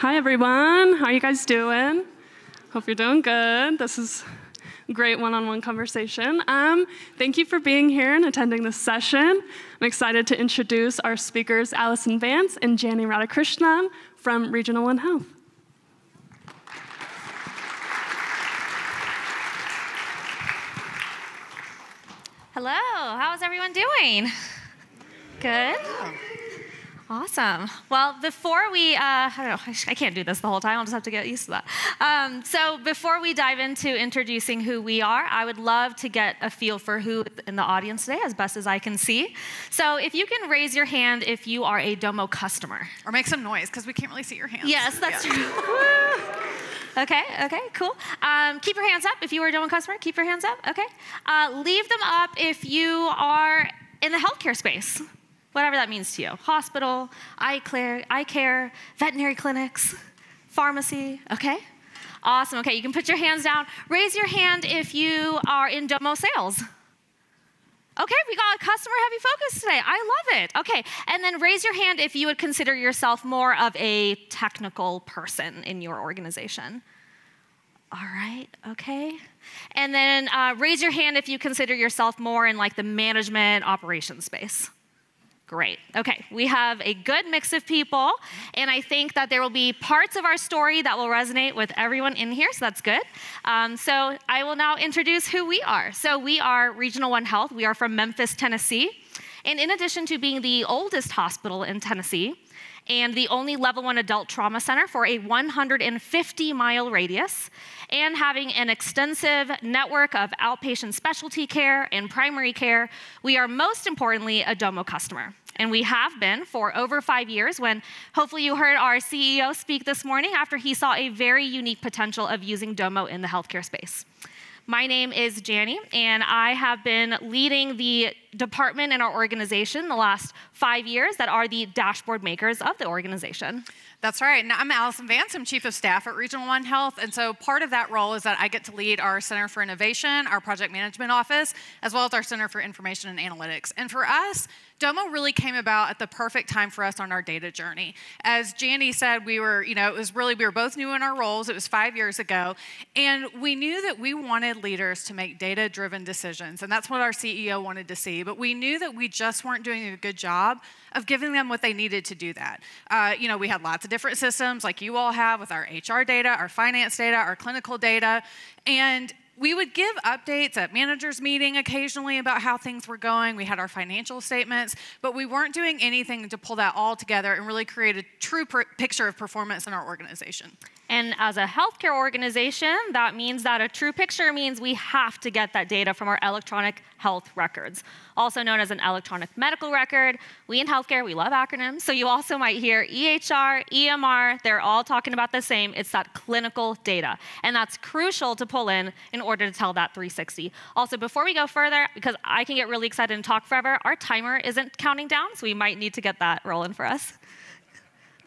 Hi, everyone. How are you guys doing? Hope you're doing good. This is a great one-on-one conversation. Thank you for being here and attending this session. I'm excited to introduce our speakers, Allison, Vance, and Jani Radhakrishnan from Regional One Health. Hello, how's everyone doing? Good? Awesome. Well, before we, I don't know, I can't do this the whole time, I'll just have to get used to that. So before we dive into introducing who we are, I would love to get a feel for who in the audience today, as best as I can see. So if you can raise your hand if you are a Domo customer. Or make some noise, because we can't really see your hands. Yes, that's true. Okay, cool. Keep your hands up if you are a Domo customer. Keep your hands up, okay. Leave them up if you are in the healthcare space, whatever that means to you. Hospital, eye care, veterinary clinics, pharmacy, okay. Awesome, okay, you can put your hands down. Raise your hand if you are in Domo sales. Okay, we got a customer-heavy focus today. I love it. Okay, and then raise your hand if you would consider yourself more of a technical person in your organization. All right, okay. And then raise your hand if you consider yourself more in like the management operations space. Great. Okay, we have a good mix of people, and I think that there will be parts of our story that will resonate with everyone in here, so that's good. So I will now introduce who we are. So we are Regional One Health. We are from Memphis, Tennessee. And in addition to being the oldest hospital in Tennessee and the only level 1 adult trauma center for a 150-mile radius, and having an extensive network of outpatient specialty care and primary care, we are most importantly a Domo customer. And we have been for over 5 years, when hopefully you heard our CEO speak this morning after he saw a very unique potential of using Domo in the healthcare space. My name is Jani, and I have been leading the department in our organization the last 5 years that are the dashboard makers of the organization. That's right. And I'm Allison, Vance. I'm Chief of Staff at Regional One Health. And so part of that role is that I get to lead our Center for Innovation, our Project Management Office, as well as our Center for Information and Analytics. And for us, Domo really came about at the perfect time for us on our data journey. As Jani said, we were both new in our roles. It was 5 years ago. And we knew that we wanted leaders to make data-driven decisions. And that's what our CEO wanted to see. But we knew that we just weren't doing a good job of giving them what they needed to do that. We had lots of different systems like you all have with our HR data, our finance data, our clinical data. And we would give updates at managers' meeting occasionally about how things were going. We had our financial statements, but we weren't doing anything to pull that all together and really create a true picture of performance in our organization. And as a healthcare organization, that means that a true picture means we have to get that data from our electronic health records, also known as an electronic medical record. We in healthcare, we love acronyms, so you also might hear EHR, EMR, they're all talking about the same. It's that clinical data, and that's crucial to pull in order to tell that 360. Also, before we go further, because I can get really excited and talk forever, our timer isn't counting down, so we might need to get that rolling for us.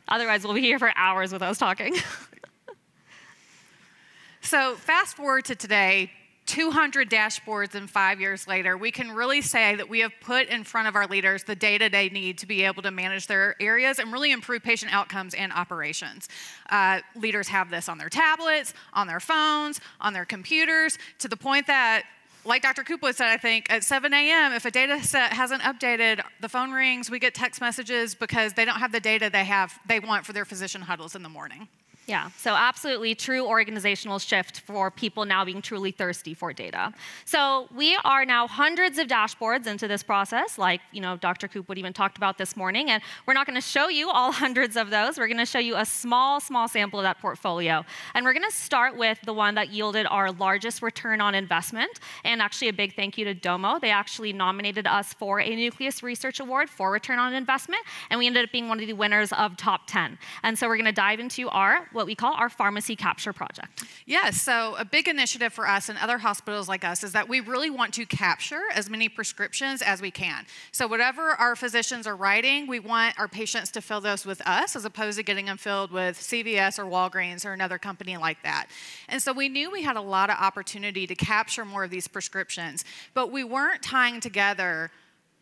Otherwise, we'll be here for hours with us talking. So fast forward to today, 200 dashboards and 5 years later, we can really say that we have put in front of our leaders the data they need to be able to manage their areas and really improve patient outcomes and operations. Leaders have this on their tablets, on their phones, on their computers, to the point that, like Dr. Kupla said, I think, at 7 a.m., if a data set hasn't updated, the phone rings, we get text messages because they don't have the data they want for their physician huddles in the morning. Yeah, so absolutely true organizational shift for people now being truly thirsty for data. So we are now hundreds of dashboards into this process, like Dr. Coop even talked about this morning, and we're not going to show you all hundreds of those. We're going to show you a small sample of that portfolio. And we're going to start with the one that yielded our largest return on investment, and actually a big thank you to Domo. They actually nominated us for a Nucleus Research Award for return on investment, and we ended up being one of the winners of top 10. And so we're going to dive into what we call our pharmacy capture project. Yes, so a big initiative for us and other hospitals like us is that we really want to capture as many prescriptions as we can. So whatever our physicians are writing, we want our patients to fill those with us as opposed to getting them filled with CVS or Walgreens or another company like that. And so we knew we had a lot of opportunity to capture more of these prescriptions, but we weren't tying together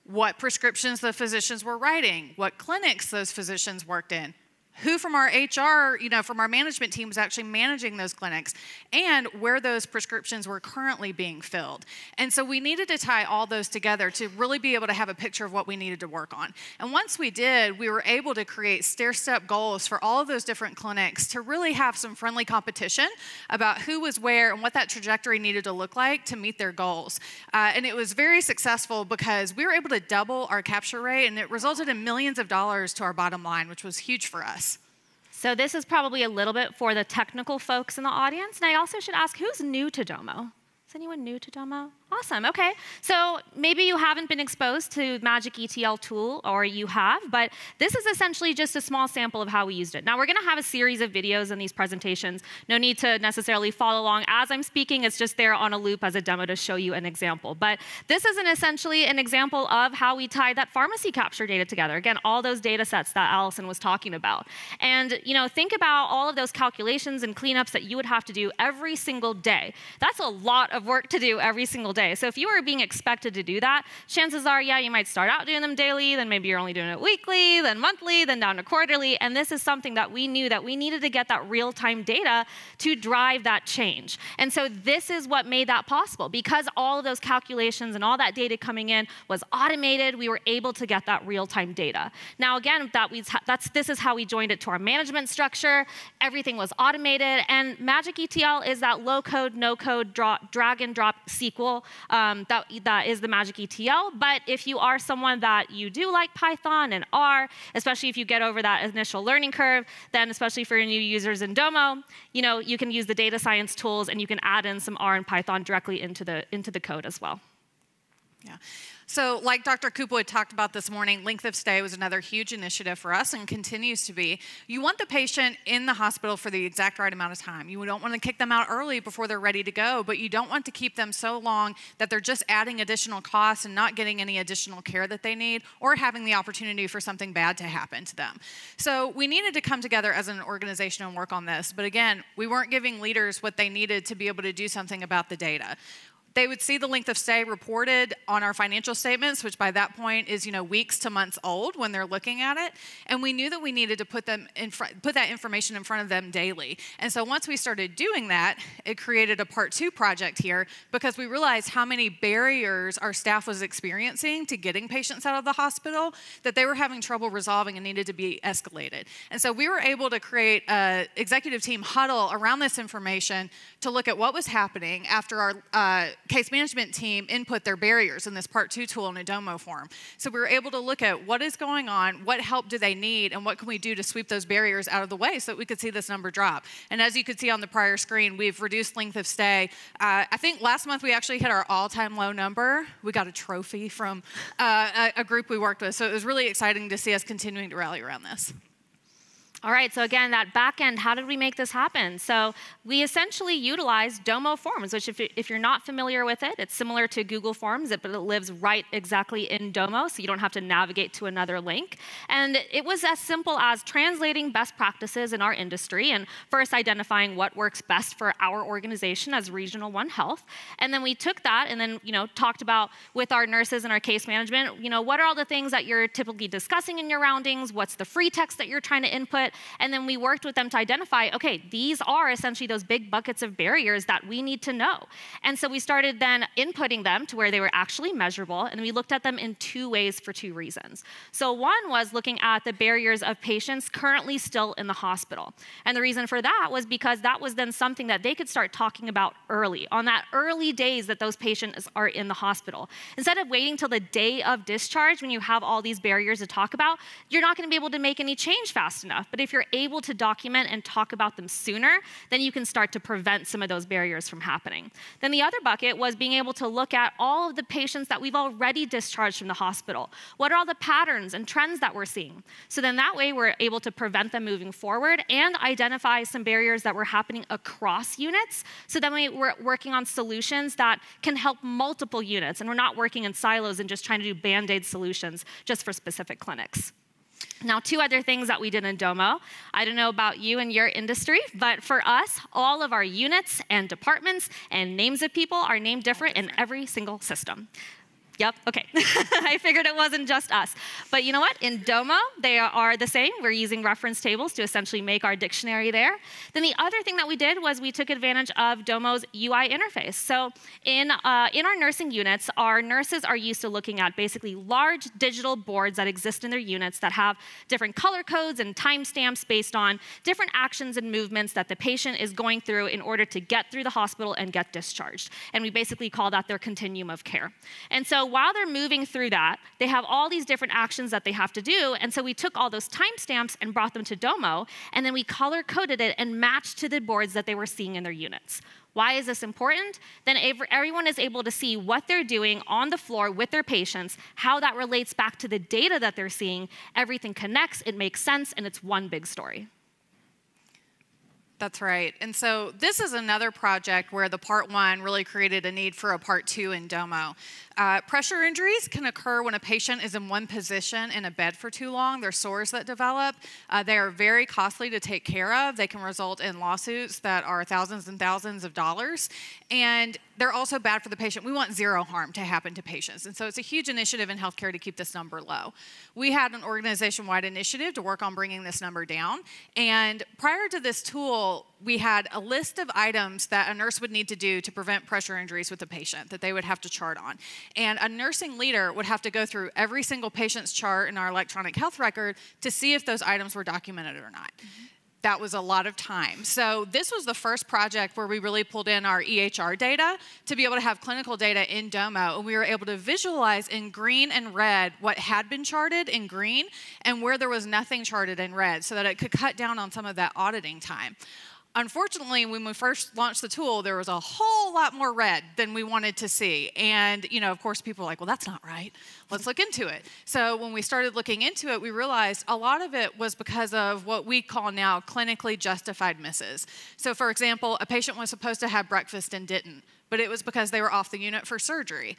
what prescriptions the physicians were writing, what clinics those physicians worked in, who from our HR, from our management team was actually managing those clinics, and where those prescriptions were currently being filled. And so we needed to tie all those together to really be able to have a picture of what we needed to work on. And once we did, we were able to create stair-step goals for all of those different clinics to really have some friendly competition about who was where and what that trajectory needed to look like to meet their goals. And it was very successful because we were able to double our capture rate, and it resulted in millions of dollars to our bottom line, which was huge for us. So this is probably a little bit for the technical folks in the audience. And I also should ask, who's new to Domo? Is anyone new to Domo? Awesome, okay. So maybe you haven't been exposed to Magic ETL tool, or you have, but this is essentially just a small sample of how we used it. Now, we're gonna have a series of videos in these presentations. No need to necessarily follow along as I'm speaking. It's just there on a loop as a demo to show you an example. But this is essentially an example of how we tied that pharmacy capture data together. Again, all those data sets that Allison was talking about. And think about all of those calculations and cleanups that you would have to do every single day. That's a lot of work to do every single day. So if you were being expected to do that, chances are, yeah, you might start out doing them daily, then maybe you're only doing it weekly, then monthly, then down to quarterly. And this is something that we knew that we needed to get that real-time data to drive that change. And so this is what made that possible. Because all of those calculations and all that data coming in was automated, we were able to get that real-time data. Now again, this is how we joined it to our management structure. Everything was automated. And Magic ETL is that low-code, no-code, drag and drop SQL that is the Magic ETL. But if you are someone that you do like Python and R, especially if you get over that initial learning curve, then especially for your new users in Domo, you can use the data science tools and you can add in some R and Python directly into the code as well. Yeah. So like Dr. Kupel had talked about this morning, length of stay was another huge initiative for us and continues to be. You want the patient in the hospital for the exact right amount of time. You don't want to kick them out early before they're ready to go, but you don't want to keep them so long that they're just adding additional costs and not getting any additional care that they need or having the opportunity for something bad to happen to them. So we needed to come together as an organization and work on this. But again, we weren't giving leaders what they needed to be able to do something about the data. They would see the length of stay reported on our financial statements, which by that point is weeks to months old when they're looking at it. And we knew that we needed to put that information in front of them daily. And so once we started doing that, it created a part 2 project here because we realized how many barriers our staff was experiencing to getting patients out of the hospital that they were having trouble resolving and needed to be escalated. And so we were able to create an executive team huddle around this information to look at what was happening after our case management team input their barriers in this part 2 tool in a Domo form. So we were able to look at what is going on, what help do they need, and what can we do to sweep those barriers out of the way so that we could see this number drop. And as you could see on the prior screen, we've reduced length of stay. I think last month we actually hit our all-time low number. We got a trophy from a group we worked with. So it was really exciting to see us continuing to rally around this. All right, so again, that back end, how did we make this happen? So we essentially utilized Domo Forms, which if you're not familiar with it, it's similar to Google Forms, but it lives right exactly in Domo, so you don't have to navigate to another link. And it was as simple as translating best practices in our industry and first identifying what works best for our organization as Regional One Health. And then we took that and then talked about with our nurses and our case management, what are all the things that you're typically discussing in your roundings? What's the free text that you're trying to input? And then we worked with them to identify, okay, these are essentially those big buckets of barriers that we need to know. And so we started then inputting them to where they were actually measurable, and we looked at them in 2 ways for 2 reasons. So one was looking at the barriers of patients currently still in the hospital. And the reason for that was because that was then something that they could start talking about early, on that early days that those patients are in the hospital. Instead of waiting till the day of discharge when you have all these barriers to talk about, you're not gonna be able to make any change fast enough. But if you're able to document and talk about them sooner, then you can start to prevent some of those barriers from happening. Then the other bucket was being able to look at all of the patients that we've already discharged from the hospital. What are all the patterns and trends that we're seeing? So then that way we're able to prevent them moving forward and identify some barriers that were happening across units. So then we're working on solutions that can help multiple units, and we're not working in silos and just trying to do Band-Aid solutions just for specific clinics. Now, 2 other things that we did in Domo. I don't know about you and your industry, but for us, all of our units and departments and names of people are named different in every single system. Yep, okay. I figured it wasn't just us. But you know what? In Domo, they are the same. We're using reference tables to essentially make our dictionary there. Then the other thing that we did was we took advantage of Domo's UI interface. So in our nursing units, our nurses are used to looking at basically large digital boards that exist in their units that have different color codes and timestamps based on different actions and movements that the patient is going through in order to get through the hospital and get discharged. And we basically call that their continuum of care. And so while they're moving through that, they have all these different actions that they have to do. And so we took all those timestamps and brought them to Domo, and then we color-coded it and matched to the boards that they were seeing in their units. Why is this important? Then everyone is able to see what they're doing on the floor with their patients, how that relates back to the data that they're seeing. Everything connects, it makes sense, and it's one big story. That's right. And so this is another project where the part 1 really created a need for a part 2 in Domo. Pressure injuries can occur when a patient is in one position in a bed for too long. They're sores that develop. They are very costly to take care of. They can result in lawsuits that are thousands and thousands of dollars. And they're also bad for the patient. We want zero harm to happen to patients. And so it's a huge initiative in healthcare to keep this number low. We had an organization-wide initiative to work on bringing this number down. And prior to this tool, we had a list of items that a nurse would need to do to prevent pressure injuries with a patient that they would have to chart on. And a nursing leader would have to go through every single patient's chart in our electronic health record to see if those items were documented or not. That was a lot of time. So this was the first project where we really pulled in our EHR data to be able to have clinical data in Domo. And we were able to visualize in green and red what had been charted in green and where there was nothing charted in red so that it could cut down on some of that auditing time. Unfortunately, when we first launched the tool, there was a whole lot more red than we wanted to see. And, you know, of course, people were like, well, that's not right. Let's look into it. So when we started looking into it, we realized a lot of it was because of what we call now clinically justified misses. So, for example, a patient was supposed to have breakfast and didn't, but it was because they were off the unit for surgery.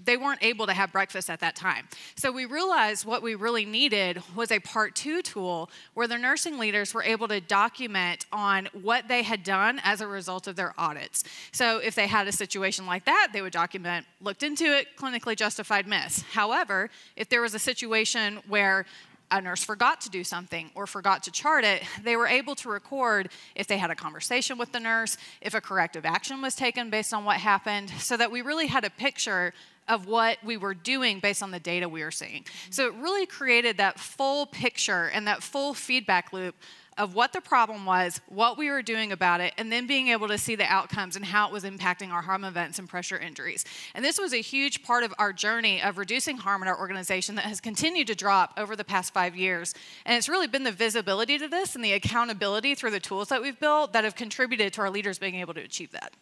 They weren't able to have breakfast at that time. So we realized what we really needed was a part 2 tool where the nursing leaders were able to document on what they had done as a result of their audits. So if they had a situation like that, they would document, looked into it, clinically justified miss. However, if there was a situation where a nurse forgot to do something or forgot to chart it, they were able to record if they had a conversation with the nurse, if a corrective action was taken based on what happened, so that we really had a picture of what we were doing based on the data we were seeing. So it really created that full picture and that full feedback loop of what the problem was, what we were doing about it, and then being able to see the outcomes and how it was impacting our harm events and pressure injuries. And this was a huge part of our journey of reducing harm in our organization that has continued to drop over the past 5 years. And it's really been the visibility to this and the accountability through the tools that we've built that have contributed to our leaders being able to achieve that.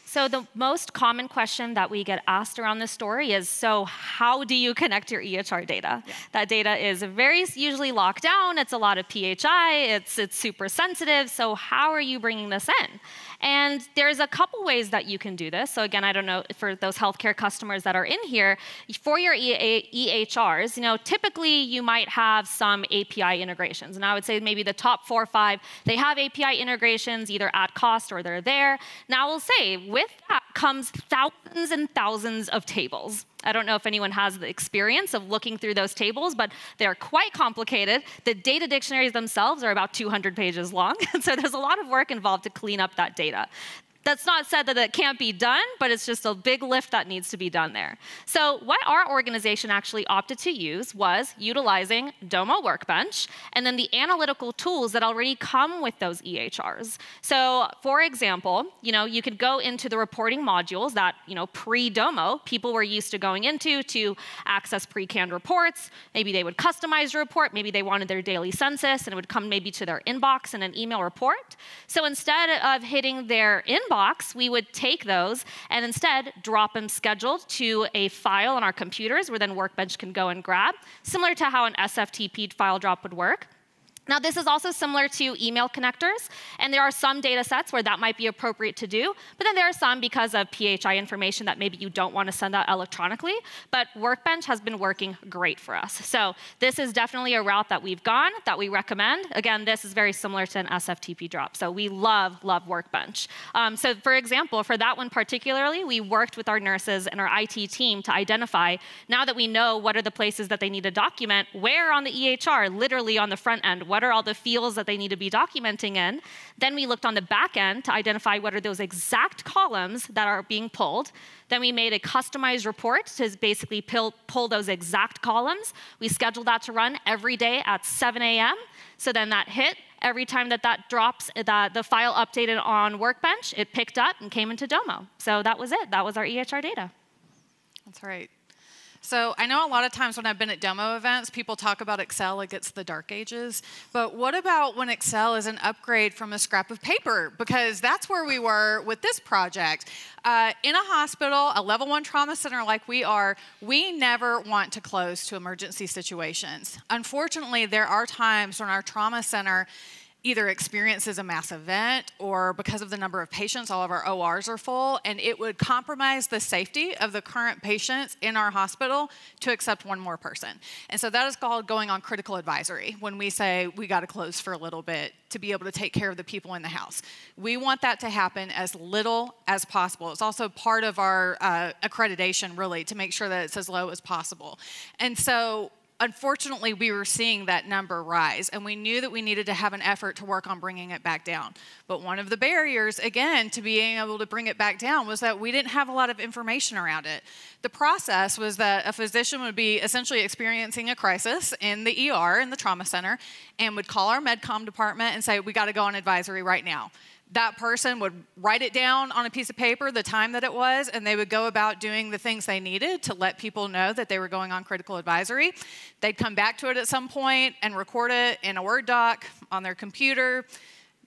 So the most common question that we get asked around this story is, so how do you connect your EHR data? Yeah. That data is very usually locked down. It's a lot of PHI. It's super sensitive. So how are you bringing this in? And there's a couple ways that you can do this. So again, I don't know, for those healthcare customers that are in here, for your EHRs, you know, typically you might have some API integrations. And I would say maybe the top 4 or 5, they have API integrations either at cost or they're there. Now I will say, with that comes thousands and thousands of tables. I don't know if anyone has the experience of looking through those tables, but they're quite complicated. The data dictionaries themselves are about 200 pages long, so there's a lot of work involved to clean up that data. That's not said that it can't be done, but it's just a big lift that needs to be done there. So what our organization actually opted to use was utilizing Domo Workbench and then the analytical tools that already come with those EHRs. So for example, you know, you could go into the reporting modules that, you know, pre-Domo, people were used to going into to access pre-canned reports. Maybe they would customize a report. Maybe they wanted their daily census, and it would come maybe to their inbox in an email report. So instead of hitting their inbox, we would take those and instead drop them scheduled to a file on our computers where then Workbench can go and grab, similar to how an SFTP file drop would work. Now, this is also similar to email connectors, and there are some data sets where that might be appropriate to do, but then there are some because of PHI information that maybe you don't want to send out electronically, but Workbench has been working great for us. So this is definitely a route that we've gone, that we recommend. Again, this is very similar to an SFTP drop, so we love Workbench. So for example, for that one particularly, we worked with our nurses and our IT team to identify, now that we know what are the places that they need to document, where on the EHR, literally on the front end, what are all the fields that they need to be documenting in. Then we looked on the back end to identify what are those exact columns that are being pulled. Then we made a customized report to basically pull those exact columns. We scheduled that to run every day at 7 a.m. So then that hit. Every time that drops, the file updated on Workbench, it picked up and came into Domo. So that was it. That was our EHR data. That's right. So I know a lot of times when I've been at Domo events, people talk about Excel like it's the dark ages. But what about when Excel is an upgrade from a scrap of paper? Because that's where we were with this project. In a hospital, a level 1 trauma center like we are, we never want to close to emergency situations. Unfortunately, there are times when our trauma center either experiences a mass event or because of the number of patients, all of our ORs are full, and it would compromise the safety of the current patients in our hospital to accept one more person. And so that is called going on critical advisory when we say we got to close for a little bit to be able to take care of the people in the house. We want that to happen as little as possible. It's also part of our accreditation, really, to make sure that it's as low as possible. And so unfortunately, we were seeing that number rise, and we knew that we needed to have an effort to work on bringing it back down. But one of the barriers, again, to being able to bring it back down was that we didn't have a lot of information around it. The process was that a physician would be essentially experiencing a crisis in the ER, in the trauma center, and would call our MedCom department and say, we got to go on advisory right now. That person would write it down on a piece of paper, the time that it was, and they would go about doing the things they needed to let people know that they were going on critical advisory. They'd come back to it at some point and record it in a Word doc on their computer.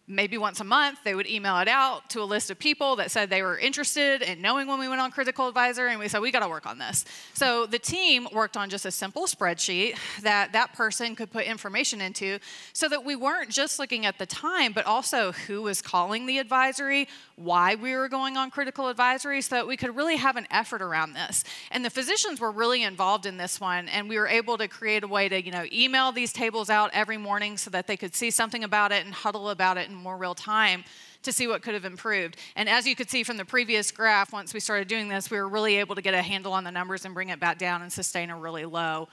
Maybe once a month, they would email it out to a list of people that said they were interested in knowing when we went on critical advisory, and we said, we got to work on this. So the team worked on just a simple spreadsheet that that person could put information into so that we weren't just looking at the time, but also who was calling the advisory, why we were going on critical advisory, so that we could really have an effort around this. And the physicians were really involved in this one, and we were able to create a way to email these tables out every morning so that they could see something about it and huddle about it in more real time to see what could have improved. And as you could see from the previous graph, once we started doing this, we were really able to get a handle on the numbers and bring it back down and sustain a really low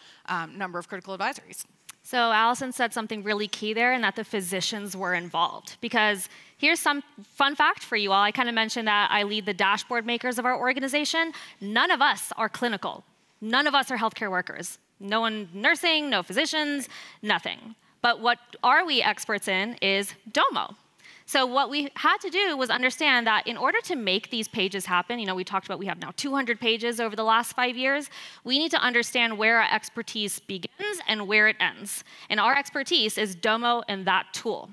number of critical advisories. So Allison said something really key there, and that the physicians were involved. Because here's some fun fact for you all. I kind of mentioned that I lead the dashboard makers of our organization. None of us are clinical. None of us are healthcare workers. No one nursing, no physicians, nothing. But what are we experts in is Domo. So what we had to do was understand that in order to make these pages happen, we talked about we have now 200 pages over the last 5 years, we need to understand where our expertise begins and where it ends. And our expertise is Domo and that tool.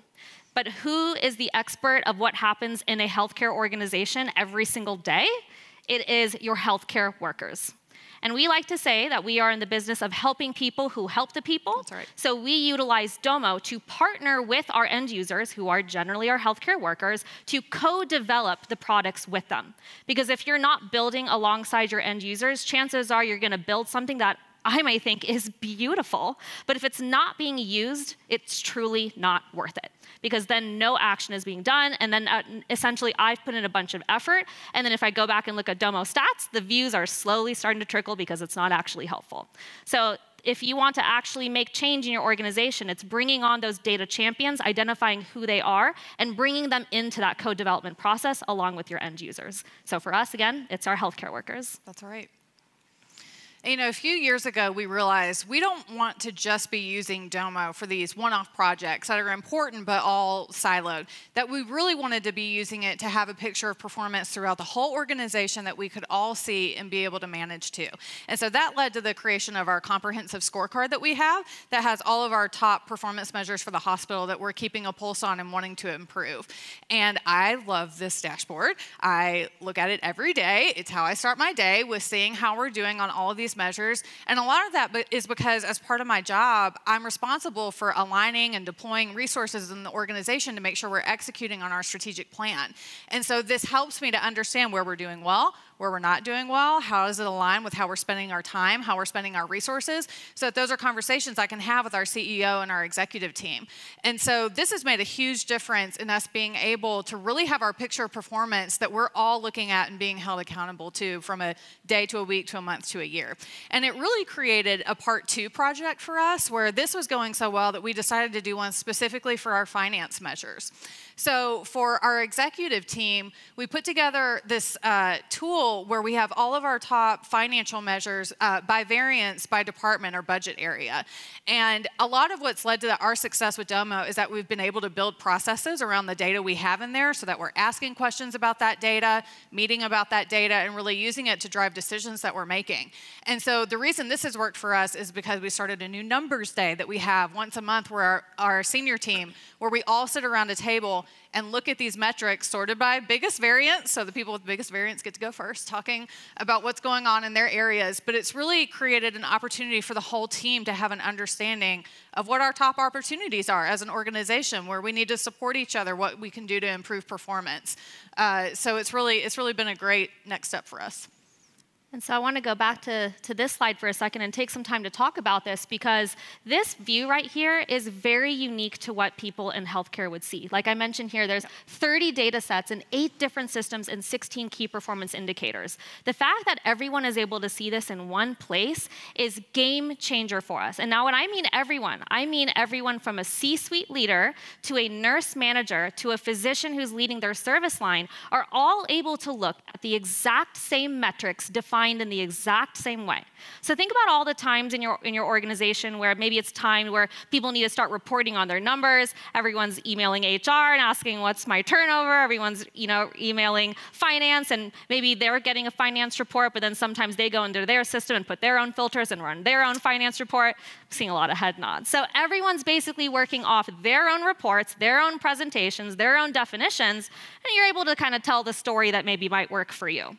But who is the expert of what happens in a healthcare organization every single day? It is your healthcare workers. And we like to say that we are in the business of helping people who help the people. That's right. So we utilize Domo to partner with our end users, who are generally our healthcare workers, to co-develop the products with them. Because if you're not building alongside your end users, chances are you're going to build something that I might think is beautiful, but if it's not being used, it's truly not worth it. Because then no action is being done, and then essentially I've put in a bunch of effort, and then if I go back and look at Domo stats, the views are slowly starting to trickle because it's not actually helpful. So if you want to actually make change in your organization, it's bringing on those data champions, identifying who they are, and bringing them into that co-development process along with your end users. So for us, again, it's our healthcare workers. That's right. A few years ago, we realized we don't want to just be using Domo for these one-off projects that are important but all siloed, that we really wanted to be using it to have a picture of performance throughout the whole organization that we could all see and be able to manage too. And so that led to the creation of our comprehensive scorecard that we have that has all of our top performance measures for the hospital that we're keeping a pulse on and wanting to improve. And I love this dashboard. I look at it every day. It's how I start my day, with seeing how we're doing on all of these measures. And a lot of that is because as part of my job, I'm responsible for aligning and deploying resources in the organization to make sure we're executing on our strategic plan. And so this helps me to understand where we're doing well, where we're not doing well, how does it align with how we're spending our time, how we're spending our resources, so that those are conversations I can have with our CEO and our executive team. And so this has made a huge difference in us being able to really have our picture of performance that we're all looking at and being held accountable to from a day to a week to a month to a year. And it really created a part 2 project for us where this was going so well that we decided to do one specifically for our finance measures. So for our executive team, we put together this tool where we have all of our top financial measures by variance, by department or budget area. And a lot of what's led to our success with Domo is that we've been able to build processes around the data we have in there so that we're asking questions about that data, meeting about that data, and really using it to drive decisions that we're making. And so the reason this has worked for us is because we started a new numbers day that we have once a month where our senior team, where we all sit around a table and look at these metrics sorted by biggest variance. So the people with biggest variance get to go first, talking about what's going on in their areas. But it's really created an opportunity for the whole team to have an understanding of what our top opportunities are as an organization, where we need to support each other, what we can do to improve performance. So it's really been a great next step for us. And so I want to go back to this slide for a second and take some time to talk about this, because this view right here is very unique to what people in healthcare would see. Like I mentioned here, there's 30 data sets in 8 different systems and 16 key performance indicators. The fact that everyone is able to see this in one place is game changer for us. And now when I mean everyone from a C-suite leader to a nurse manager to a physician who's leading their service line are all able to look at the exact same metrics defined in the exact same way. So think about all the times in your organization where maybe it's time where people need to start reporting on their numbers. Everyone's emailing HR and asking, what's my turnover? Everyone's emailing finance, and maybe they're getting a finance report, but then sometimes they go into their system and put their own filters and run their own finance report. I'm seeing a lot of head nods. So everyone's basically working off their own reports, their own presentations, their own definitions, and you're able to kind of tell the story that maybe might work for you.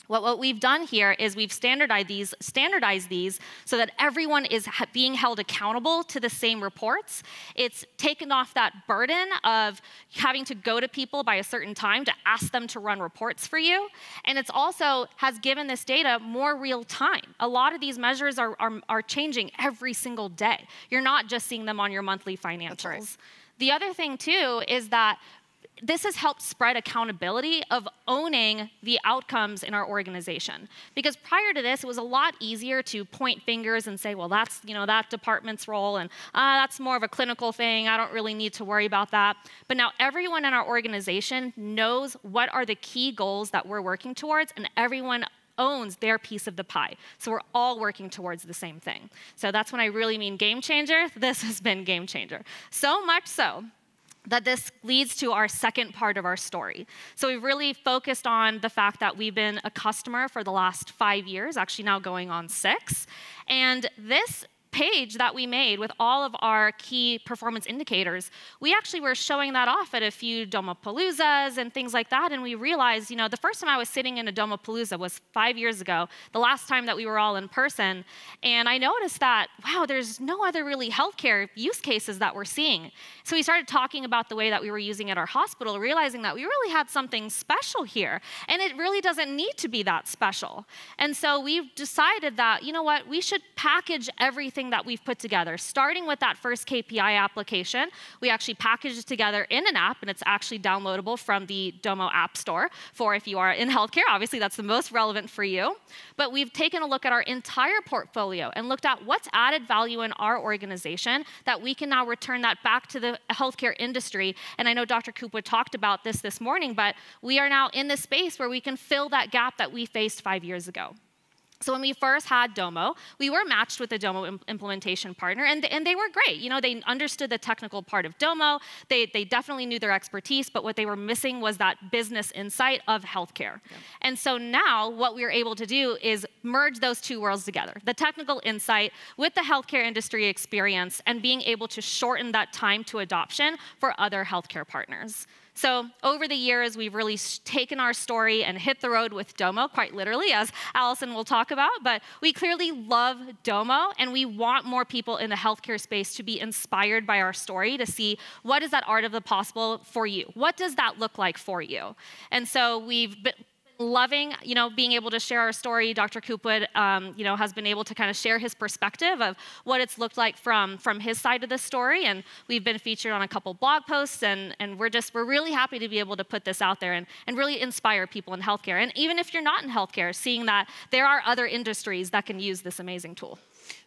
What we've done here is we've standardized these so that everyone is being held accountable to the same reports. It's taken off that burden of having to go to people by a certain time to ask them to run reports for you. And it's also has given this data more real time. A lot of these measures are changing every single day. You're not just seeing them on your monthly financials. That's right. The other thing, too, is that this has helped spread accountability of owning the outcomes in our organization. Because prior to this, it was a lot easier to point fingers and say, well, that's that department's role, and that's more of a clinical thing. I don't really need to worry about that. But now everyone in our organization knows what are the key goals that we're working towards, and everyone owns their piece of the pie. So we're all working towards the same thing. So that's when I really mean game changer. This has been game changer. So much so that this leads to our second part of our story. So we've really focused on the fact that we've been a customer for the last 5 years, actually now going on 6. And this page that we made with all of our key performance indicators, we actually were showing that off at a few Domopaloozas and things like that, and we realized, the first time I was sitting in a Domopalooza was 5 years ago, the last time that we were all in person, and I noticed that, wow, there's no other really healthcare use cases that we're seeing. So we started talking about the way that we were using at our hospital, realizing that we really had something special here, and it really doesn't need to be that special. And so we've decided that, we should package everything that we've put together, starting with that first KPI application. We actually packaged it together in an app, and it's actually downloadable from the Domo App Store for if you are in healthcare. Obviously, that's the most relevant for you. But we've taken a look at our entire portfolio and looked at what's added value in our organization that we can now return that back to the healthcare industry. And I know Dr. Kupwa talked about this morning, but we are now in this space where we can fill that gap that we faced 5 years ago. So when we first had Domo, we were matched with a Domo implementation partner, and they were great. They understood the technical part of Domo. They definitely knew their expertise, but what they were missing was that business insight of healthcare. Yeah. And so now what we're able to do is merge those two worlds together, the technical insight with the healthcare industry experience, and being able to shorten that time to adoption for other healthcare partners. So over the years, we've really taken our story and hit the road with Domo, quite literally, as Allison will talk about. But we clearly love Domo, and we want more people in the healthcare space to be inspired by our story, to see what is that art of the possible for you? What does that look like for you? And so we've been loving, being able to share our story. Dr. Coopwood, has been able to kind of share his perspective of what it's looked like from his side of the story. And we've been featured on a couple blog posts, and we're really happy to be able to put this out there and really inspire people in healthcare. And even if you're not in healthcare, seeing that there are other industries that can use this amazing tool.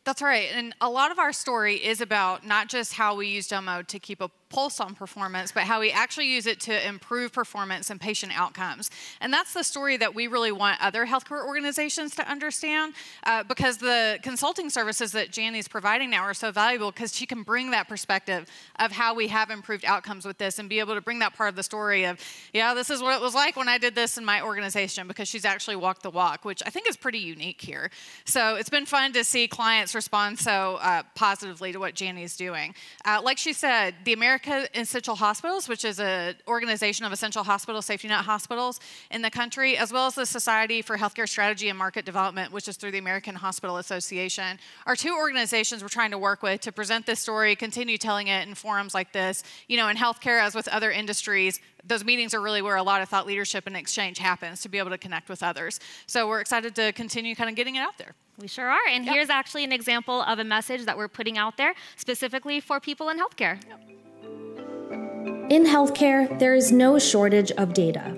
That's right. And a lot of our story is about not just how we use Domo to keep a pulse on performance, but how we actually use it to improve performance and patient outcomes. And that's the story that we really want other healthcare organizations to understand, because the consulting services that Jani's providing now are so valuable, because she can bring that perspective of how we have improved outcomes with this and be able to bring that part of the story of, yeah, this is what it was like when I did this in my organization, because she's actually walked the walk, which I think is pretty unique here. So it's been fun to see clients respond so positively to what Jani's doing. Like she said, the American Essential Hospitals, which is an organization of essential hospitals, safety net hospitals in the country, as well as the Society for Healthcare Strategy and Market Development, which is through the American Hospital Association, are two organizations we're trying to work with to present this story, continue telling it in forums like this. In healthcare, as with other industries, those meetings are really where a lot of thought leadership and exchange happens, to be able to connect with others. So we're excited to continue kind of getting it out there. We sure are. And here's actually an example of a message that we're putting out there specifically for people in healthcare. In healthcare, there is no shortage of data.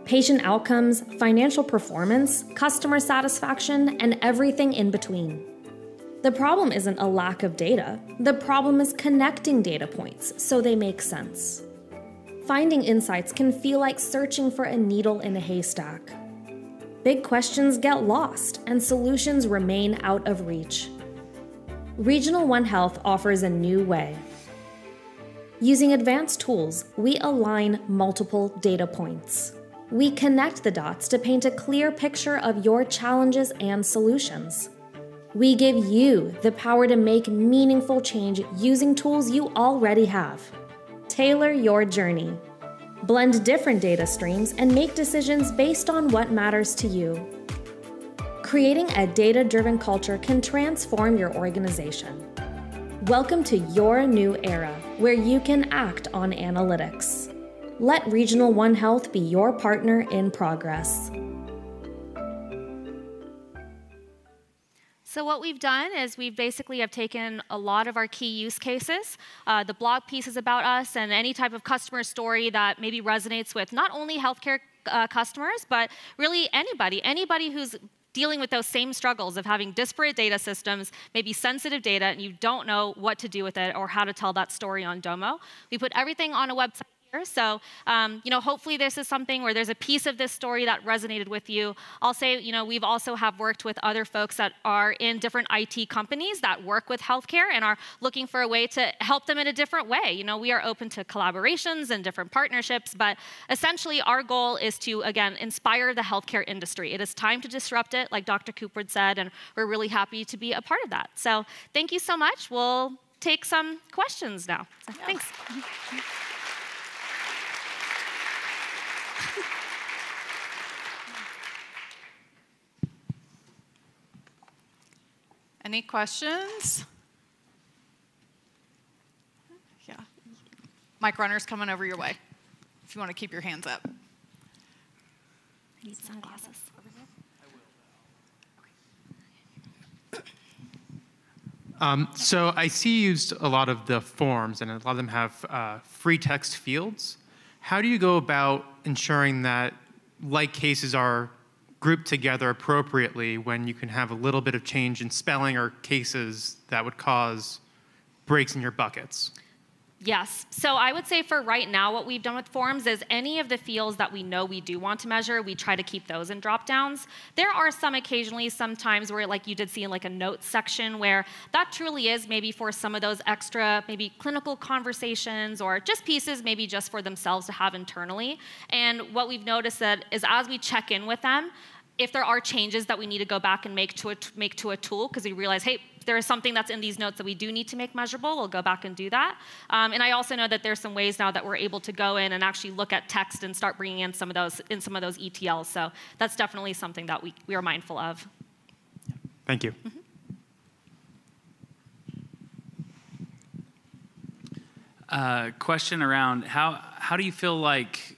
Patient outcomes, financial performance, customer satisfaction, and everything in between. The problem isn't a lack of data. The problem is connecting data points so they make sense. Finding insights can feel like searching for a needle in a haystack. Big questions get lost, and solutions remain out of reach. Regional One Health offers a new way. Using advanced tools, we align multiple data points. We connect the dots to paint a clear picture of your challenges and solutions. We give you the power to make meaningful change using tools you already have. Tailor your journey. Blend different data streams and make decisions based on what matters to you. Creating a data-driven culture can transform your organization. Welcome to your new era, where you can act on analytics. Let Regional One Health be your partner in progress. So what we've done is we basically have taken a lot of our key use cases, the blog pieces about us, and any type of customer story that maybe resonates with not only healthcare customers, but really anybody who's dealing with those same struggles of having disparate data systems, maybe sensitive data, and you don't know what to do with it or how to tell that story on Domo. We put everything on a website here, so hopefully this is something where there's a piece of this story that resonated with you. I'll say, we've also have worked with other folks that are in different IT companies that work with healthcare and are looking for a way to help them in a different way. We are open to collaborations and different partnerships, but essentially our goal is to, again, inspire the healthcare industry. It is time to disrupt it, like Dr. Coopwood said, and we're really happy to be a part of that. So thank you so much. We'll take some questions now. So, thanks. Any questions? Yeah. Mic runner's coming over your way if you want to keep your hands up. I need sunglasses. So I see you used a lot of the forms, and a lot of them have free text fields. How do you go about ensuring that like cases are grouped together appropriately when you can have a little bit of change in spelling or cases that would cause breaks in your buckets? Yes. So I would say for right now, what we've done with forms is any of the fields that we know we do want to measure, we try to keep those in drop-downs. There are sometimes where, like you did see in like a notes section, where that truly is maybe for some of those extra, maybe clinical conversations or just pieces maybe just for themselves to have internally. And what we've noticed that is as we check in with them, if there are changes that we need to go back and make to a tool, because we realize, hey, there is something that's in these notes that we do need to make measurable, we'll go back and do that. And I also know that there's some ways now that we're able to go in and actually look at text and start bringing in some of those ETLs. So that's definitely something that we are mindful of. Thank you. Question around how do you feel like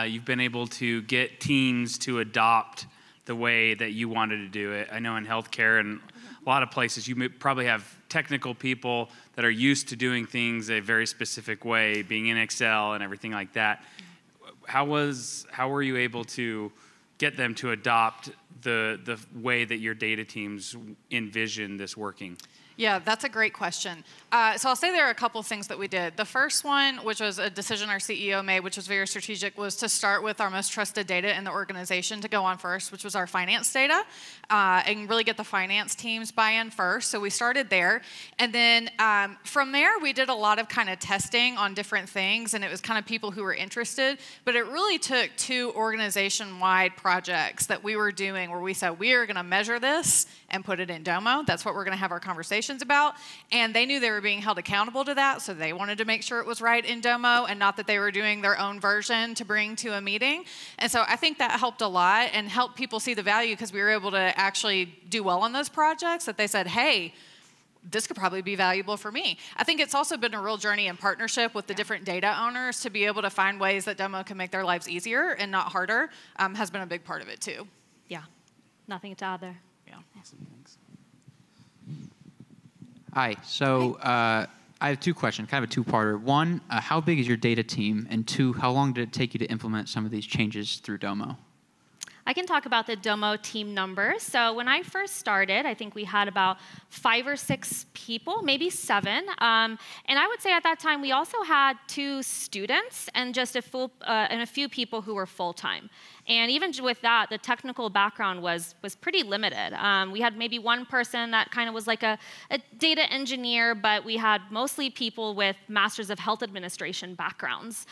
you've been able to get teams to adopt the way that you wanted to do it? I know in healthcare and a lot of places you probably have technical people that are used to doing things a very specific way, being in Excel and everything like that. How were you able to get them to adopt the way that your data teams envision this working? Yeah, that's a great question. So I'll say there are a couple of things that we did. The first one, which was a decision our CEO made, which was very strategic, was to start with our most trusted data in the organization to go on first, which was our finance data, and really get the finance teams buy-in first. So we started there. And then from there, we did a lot of kind of testing on different things, and it was kind of people who were interested. But it really took 2 organization-wide projects that we were doing where we said, we are going to measure this and put it in Domo. That's what we're going to have our conversations about. And they knew they were being held accountable to that, so they wanted to make sure it was right in Domo and not that they were doing their own version to bring to a meeting. And so I think that helped a lot and helped people see the value because we were able to actually do well on those projects that they said, hey, this could probably be valuable for me. I think it's also been a real journey in partnership with the different data owners to be able to find ways that Domo can make their lives easier and not harder has been a big part of it too. Yeah, nothing to add there. Yeah. Awesome, thanks. Hi. So I have 2 questions, kind of a 2-parter. 1, how big is your data team? And 2, how long did it take you to implement some of these changes through Domo? I can talk about the Domo team numbers. So when I first started, I think we had about 5 or 6 people, maybe 7. And I would say at that time, we also had 2 students and just a few people who were full-time. And even with that, the technical background was pretty limited. We had maybe 1 person that kind of was like a data engineer, but we had mostly people with Masters of Health Administration backgrounds.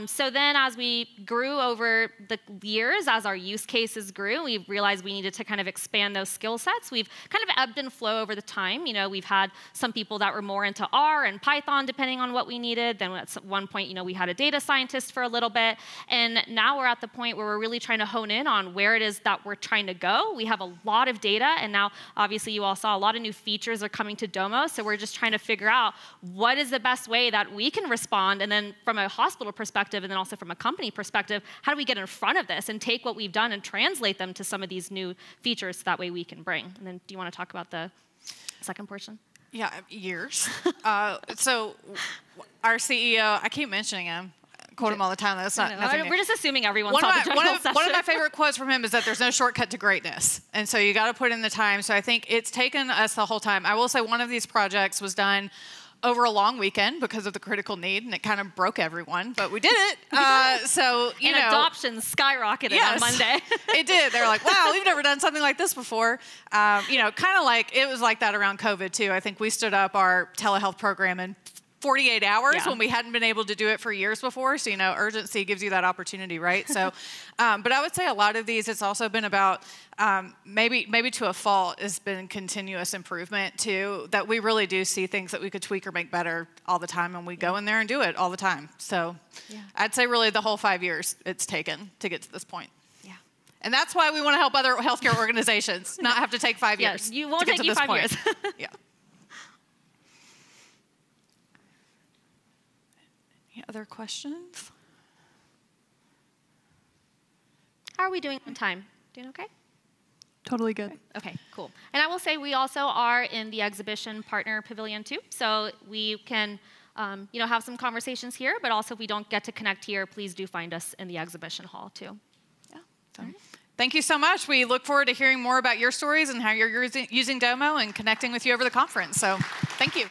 So then as we grew over the years, as our use cases grew, we realized we needed to kind of expand those skill sets. We've kind of ebbed and flowed over the time. You know, we've had some people that were more into R and Python, depending on what we needed. Then at one point, you know, we had a data scientist for a little bit. And now we're at the point where we're really trying to hone in on where it is that we're trying to go. We have a lot of data, and now obviously you all saw a lot of new features are coming to Domo, so we're just trying to figure out what is the best way that we can respond, and then from a hospital perspective, and then also from a company perspective, how do we get in front of this and take what we've done and translate them to some of these new features so that way we can bring. And then do you want to talk about the second portion? Yeah, years. So our CEO, I keep mentioning him. Quote him all the time. That's not nothing new. We're just assuming everyone saw the general session. One of my favorite quotes from him is that there's no shortcut to greatness. And so you got to put in the time. So I think it's taken us the whole time. I will say one of these projects was done over a long weekend because of the critical need, and it kind of broke everyone, but we did it. So, you know. Adoption skyrocketed on Monday. It did. They were like, wow, we've never done something like this before. You know, kind of like, it was like that around COVID too. I think we stood up our telehealth program in 48 hours when we hadn't been able to do it for years before. So, you know, urgency gives you that opportunity, right? So, but I would say a lot of these, it's also been about maybe to a fault, has been continuous improvement too, that we really do see things that we could tweak or make better all the time, and we go in there and do it all the time. So I'd say really the whole 5 years it's taken to get to this point. Yeah. And that's why we want to help other healthcare organizations not have to take 5 years. You won't take you 5 years. Yeah. Any other questions? How are we doing on time? Doing okay? Totally good. Okay, cool. And I will say we also are in the exhibition partner pavilion too, so we can you know, have some conversations here, but also if we don't get to connect here, please do find us in the exhibition hall too. Yeah. So, thank you so much. We look forward to hearing more about your stories and how you're using Domo and connecting with you over the conference. So thank you.